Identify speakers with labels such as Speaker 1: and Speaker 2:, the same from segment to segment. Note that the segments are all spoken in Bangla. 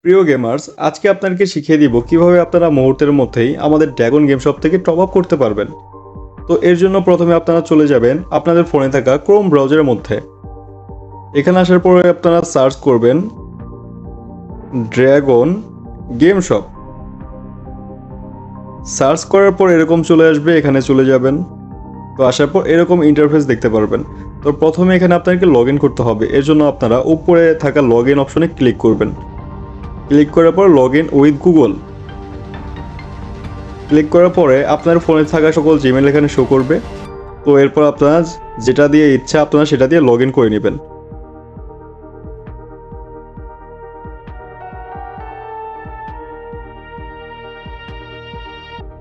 Speaker 1: প্রিয় গেমার্স, আজকে আপনাদেরকে শিখিয়ে দিব কিভাবে আপনারা মুহূর্তের মধ্যেই আমাদের ড্রাগন গেম শপ থেকে টপ আপ করতে পারবেন। তো এর জন্য প্রথমে আপনারা চলে যাবেন আপনাদের ফোনে থাকা ক্রোম ব্রাউজারের মধ্যে। এখানে আসার পরে আপনারা সার্চ করবেন ড্রাগন গেম শপ। সার্চ করার পর এরকম চলে আসবে, এখানে চলে যাবেন। তো আসার পর এরকম ইন্টারফেস দেখতে পারবেন। তো প্রথমে এখানে আপনাদেরকে লগ ইন করতে হবে। এর জন্য আপনারা উপরে থাকা লগ ইন অপশনে ক্লিক করবেন। ক্লিক করার পর log in with Google click করার পরে আপনার ফোনে থাকা সকল জিমেল এখানে শো করবে। তো এরপর আপনার যেটা দিয়ে ইচ্ছা আপনারা সেটা দিয়ে লগ ইন করে নেবেন।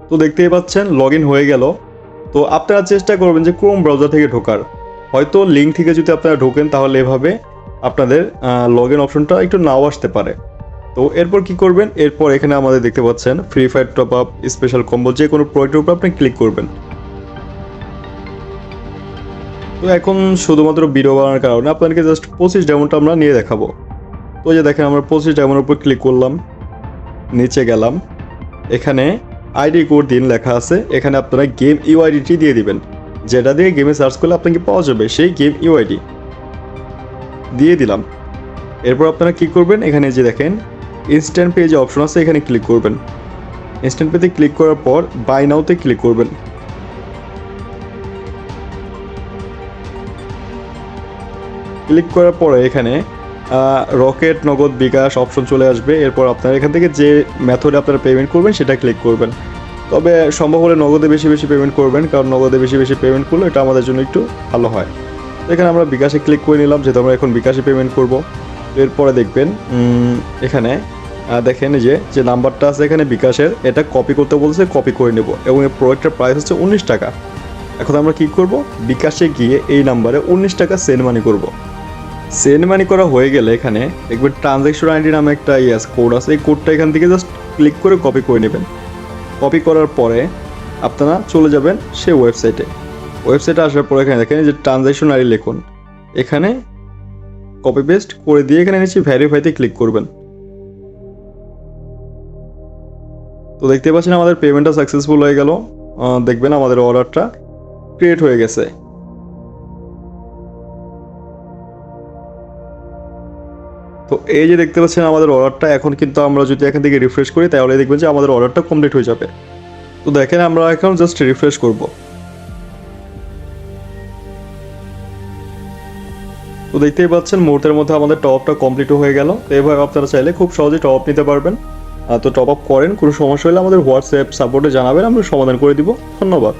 Speaker 1: তো দেখতেই পাচ্ছেন লগ ইন হয়ে গেল। তো আপনারা চেষ্টা করবেন যে ক্রোম ব্রাউজার থেকে ঢোকার। হয়তো লিঙ্ক থেকে যদি আপনারা ঢোকেন তাহলে এভাবে আপনাদের লগ ইন অপশনটা একটু নাও আসতে পারে। তো এরপর কি করবেন, এরপর এখানে আমাদের দেখতে পাচ্ছেন free fire top up, special combo, যে কোনো প্রোডাক্টের উপর আপনি ক্লিক করবেন। তো এখন শুধুমাত্র ভিডিও বানানোর কারণে আপনাদেরকে জাস্ট 25 ডায়মন্ডটা আমরা নিয়ে দেখাবো। তো যে দেখেন আমরা 25 ডায়মন্ডের উপর ক্লিক করলাম, নিচে গেলাম, এখানে আইডি কোড দিন লেখা আছে। এখানে আপনারা গেম ইউআইডিটি দিয়ে দিবেন, যেটা দিয়ে গেমে সার্চ করলে আপনাকে পাওয়া যাবে সেই গেম ইউআইডি দিয়ে দিলাম। এরপর আপনারা কি করবেন, এখানে যে দেখেন ইনস্ট্যান্ট পে যে অপশন আছে এখানে ক্লিক করবেন। ইনস্ট্যান্ট পেতে ক্লিক করার পর বাই নাওতে ক্লিক করবেন। ক্লিক করার পরে এখানে রকেট, নগদ, বিকাশ অপশন চলে আসবে। এরপর আপনারা এখান থেকে যে মেথডে আপনারা পেমেন্ট করবেন সেটা ক্লিক করবেন। তবে সম্ভব হলে নগদে বেশি বেশি পেমেন্ট করবেন, কারণ নগদে বেশি বেশি পেমেন্ট করলে এটা আমাদের জন্য একটু ভালো হয়। তো এখানে আমরা বিকাশে ক্লিক করে নিলাম, যেহেতু আমরা এখন বিকাশে পেমেন্ট করব। এরপরে দেখবেন এখানে দেখেন যে নাম্বারটা আছে এখানে বিকাশের, এটা কপি করতে বলছে, কপি করে নেব। এবং এই প্রোডাক্টের প্রাইস হচ্ছে 19 টাকা। এখন আমরা কি করব, বিকাশে গিয়ে এই নাম্বারে 19 টাকা সেন্ড মানি করব। সেন্ড মানি করা হয়ে গেলে এখানে দেখবেন ট্রানজ্যাকশন আইডি নামে একটা কোড আছে। এই কোডটা এখান থেকে জাস্ট ক্লিক করে কপি করে নেবেন। কপি করার পরে আপনারা চলে যাবেন সেই ওয়েবসাইটে আসার পরে এখানে দেখেন যে ট্রানজ্যাকশন আইডি লিখুন, এখানে কপি পেস্ট করে দিয়ে এখানে নিচে ভেরিফাইতে ক্লিক করবেন। তো দেখতে পাচ্ছেন আমাদের পেমেন্টটা সাকসেসফুল হয়ে গেল। দেখবেন আমাদের অর্ডারটা ক্রিয়েট হয়ে গেছে। তো এই যে দেখতে পাচ্ছেন আমাদের অর্ডারটা, এখন কিন্তু আমরা যদি এখান থেকে রিফ্রেশ করি তাহলে দেখবেন যে আমাদের অর্ডারটা কমপ্লিট হয়ে যাবে। তো দেখেন আমরা এখন জাস্ট রিফ্রেশ করব। তো দেখতেই পাচ্ছেন মুহূর্তের মধ্যে আমাদের টপ আপটা কমপ্লিট হয়ে গেল। তো এভাবে আপনারা চাইলে খুব সহজে টপ আপ নিতে পারবেন। তো টপ আপ করেন, কোনো সমস্যা হলে আমাদের হোয়াটসঅ্যাপ সাপোর্টে জানাবেন, আমরা সমাধান করে দিব। ধন্যবাদ।